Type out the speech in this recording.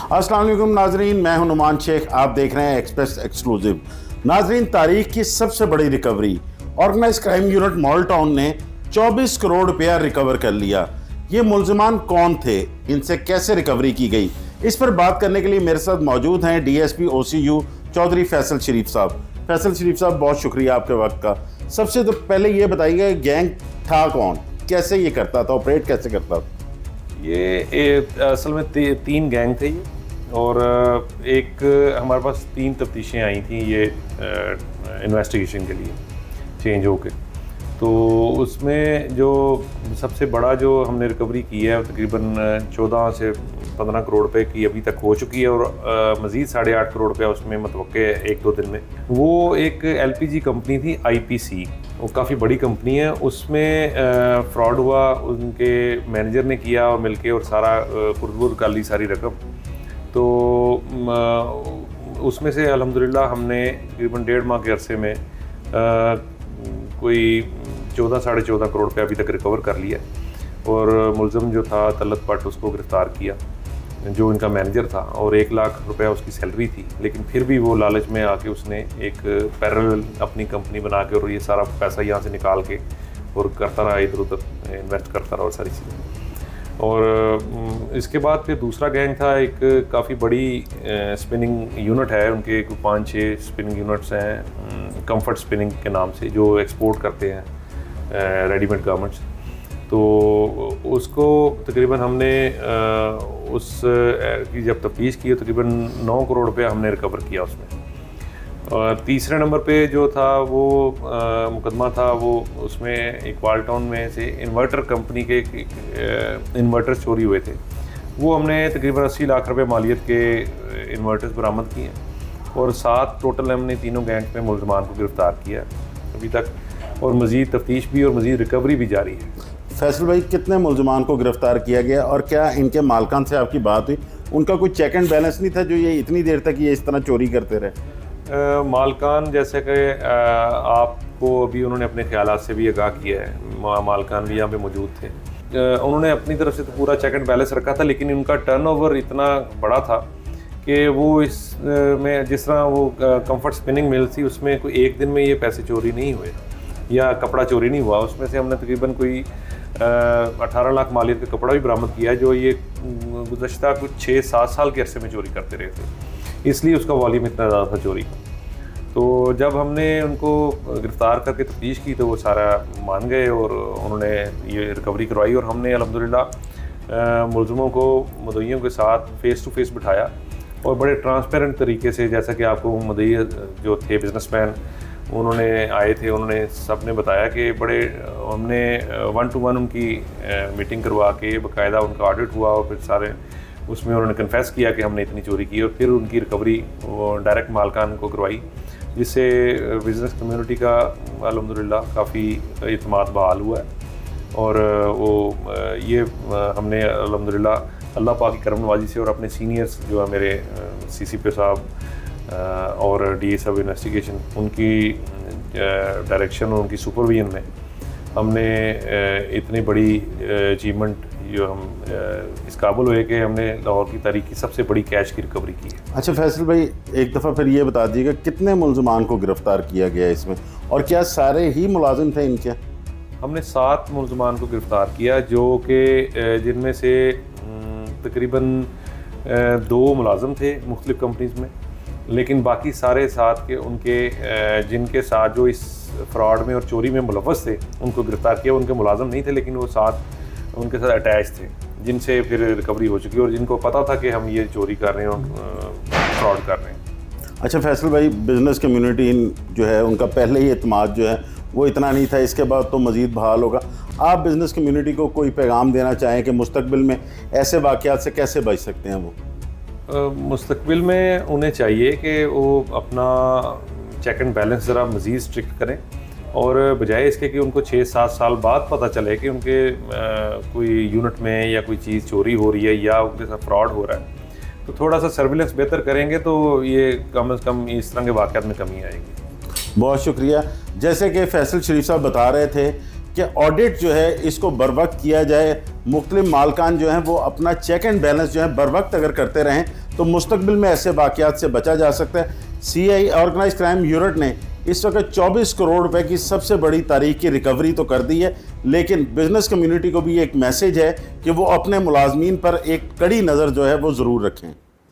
अस्सलाम वालेकुम नाजरीन, मैं हूं नुमान शेख। आप देख रहे हैं एक्सप्रेस एक्सक्लूसिव। नाजरीन, तारीख की सबसे बड़ी recovery, organise crime unit mall town ने 24 करोड़ रुपया रिकवर कर लिया। ये मुलजमान कौन थे, इनसे कैसे रिकवरी की गई, इस पर बात करने के लिए मेरे साथ मौजूद हैं डीएसपी OCU चौधरी फैसल शरीफ साहब। फैसल शरीफ साहब, बहुत शुक्रिया आपके वक्त का। सबसे तो पहले ये बताइए, गैंग था कौन, कैसे ये करता था, ऑपरेट कैसे करता था? ये असल में तीन गैंग थे ये, और एक हमारे पास 3 तफ्तीशें आई थी ये इन्वेस्टिगेशन के लिए चेंज होके। तो उसमें जो सबसे बड़ा जो हमने रिकवरी की है तकरीबन 14 से 15 करोड़ रुपए की अभी तक हो चुकी है, और मज़ीद 8.5 करोड़ रुपया उसमें मतवक्के है 1-2 दिन में। वो एक LPG कंपनी थी IPC, वो काफ़ी बड़ी कंपनी है। उसमें फ्रॉड हुआ, उनके मैनेजर ने किया और मिलके, और सारा खुर्द कर ली सारी रकम। तो उसमें से अल्हम्दुलिल्लाह हमने तकरीबन 1.5 माह के अरसे में कोई 14-14.5 करोड़ रुपये अभी तक रिकवर कर लिया, और मुलज़म जो था तलत पट, उसको गिरफ़्तार किया, जो इनका मैनेजर था, और 1 लाख रुपया उसकी सैलरी थी। लेकिन फिर भी वो लालच में आके उसने एक पैरेलल अपनी कंपनी बना के और ये सारा पैसा यहाँ से निकाल के और करता रहा, इधर उधर इन्वेस्ट करता रहा और सारी चीज़ें। और इसके बाद फिर दूसरा गैंग था, एक काफ़ी बड़ी स्पिनिंग यूनिट है, उनके 5-6 स्पिनिंग यूनिट्स हैं कंफर्ट स्पिनिंग के नाम से, जो एक्सपोर्ट करते हैं रेडीमेड गारमेंट्स। तो उसको तकरीबन हमने उस की जब तफ्तीश की, तकरीबन 9 करोड़ रुपया हमने रिकवर किया उसमें। और तीसरे नंबर पे जो था वो मुकदमा था, वो उसमें एक वाल टाउन में से इन्वर्टर कंपनी के इन्वर्टर्स चोरी हुए थे। वो हमने तकरीबन 80 लाख रुपए मालियत के इन्वर्टर्स बरामद किए, और 7 टोटल हमने तीनों गैंग में मुलजमान को गिरफ़्तार किया अभी तक, और मज़ीद तफ्तीश भी और मज़ीद रिकवरी भी जारी है। फैसल भाई, कितने मुलजमान को गिरफ़्तार किया गया, और क्या इनके मालकान से आपकी बात हुई? उनका कोई चेक एंड बैलेंस नहीं था जो ये इतनी देर तक ये इस तरह चोरी करते रहे? मालकान, जैसे कि आपको अभी उन्होंने अपने ख्यालात से भी आगाह किया है, मालकान भी यहाँ पे मौजूद थे। उन्होंने अपनी तरफ से तो पूरा चेक एंड बैलेंस रखा था, लेकिन उनका टर्नओवर इतना बड़ा था कि वो इस में, जिस तरह वो कंफर्ट स्पिनिंग मिल थी, उसमें कोई एक दिन में ये पैसे चोरी नहीं हुए या कपड़ा चोरी नहीं हुआ। उसमें से हमने तकरीबन कोई 18 लाख मालियत का कपड़ा भी बरामद किया है, जो ये गुज़श्ता कुछ 6-7 साल के अरसे में चोरी करते रहे थे, इसलिए उसका वॉल्यूम इतना ज़्यादा था चोरी। तो जब हमने उनको गिरफ़्तार करके तफ्तीश की तो वो सारा मान गए, और उन्होंने ये रिकवरी करवाई, और हमने अल्हम्दुलिल्लाह मुलज़मों को मुद्दईयों के साथ फ़ेस टू फेस बिठाया, और बड़े ट्रांसपेरेंट तरीके से, जैसा कि आपको मुद्दई जो थे बिजनेसमैन उन्होंने आए थे, उन्होंने सब ने बताया कि बड़े हमने 1-to-1 उनकी मीटिंग करवा के बाकायदा उनका ऑडिट हुआ, और फिर सारे उसमें उन्होंने कन्फेस किया कि हमने इतनी चोरी की, और फिर उनकी रिकवरी वो डायरेक्ट मालकान को करवाई, जिससे बिज़नेस कम्युनिटी का अल्हम्दुलिल्लाह काफ़ी इत्मीनान बहाल हुआ है। और वो ये हमने अल्हम्दुलिल्लाह अल्लाह पाक की करम नवाजी से, और अपने सीनियर्स जो है मेरे CCP साहब और DA सब इन्वेस्टिगेशन, उनकी डायरेक्शन और उनकी सुपरविजन में हमने इतनी बड़ी अचीवमेंट जो हम इस काबुल हुए कि हमने लाहौर की तारीख की सबसे बड़ी कैश की रिकवरी की है। अच्छा फैसल भाई, एक दफ़ा फिर ये बता दीजिएगा, कितने मुलजमान को गिरफ़्तार किया गया इसमें, और क्या सारे ही मुलाजिम थे इनके? हमने 7 मुलजमान को गिरफ़्तार किया, जो कि जिनमें से तकरीबन 2 मुलाजिम थे मुख्तलिफ़ कंपनीज़ में, लेकिन बाकी सारे 7 के उनके जिनके साथ जो इस फ्रॉड में और चोरी में मुलव्वस थे, उनको गिरफ़्तार किया। उनके मुलाजिम नहीं थे, लेकिन वो 7 उनके साथ अटैच थे, जिनसे फिर रिकवरी हो चुकी, और जिनको पता था कि हम ये चोरी कर रहे हैं और फ्रॉड कर रहे हैं। अच्छा फैसल भाई, बिज़नेस कम्युनिटी जो है उनका पहले ही एतमाद जो है वो इतना नहीं था, इसके बाद तो मज़ीद बहाल होगा। आप बिज़नेस कम्युनिटी को कोई पैगाम देना चाहें कि मुस्तकबिल में ऐसे वाक़यात से कैसे बच सकते हैं वो? मुस्तकबिल में उन्हें चाहिए कि वो अपना चेक एंड बैलेंस ज़रा मज़ीद स्ट्रिक्ट करें, और बजाय इसके कि उनको 6-7 साल बाद पता चले कि उनके कोई यूनिट में या कोई चीज़ चोरी हो रही है या उनके साथ फ्रॉड हो रहा है, तो थोड़ा सा सर्विलेंस बेहतर करेंगे तो ये कम से कम इस तरह के वाक़यात में कमी आएगी। बहुत शुक्रिया। जैसे कि फैसल शरीफ साहब बता रहे थे कि ऑडिट जो है इसको बर वक्त किया जाए, मुख्तलिफ मालकान जो हैं वो अपना चेक एंड बैलेंस जो है बर वक्त अगर करते रहें तो मुस्तकबिल में ऐसे वाक़यात से बचा जा सकता है। CI ऑर्गेनाइज क्राइम यूनिट ने इस वक्त 24 करोड़ रुपए की सबसे बड़ी तारीख की रिकवरी तो कर दी है, लेकिन बिजनेस कम्युनिटी को भी एक मैसेज है कि वो अपने मुलाजमीन पर एक कड़ी नज़र जो है वो ज़रूर रखें।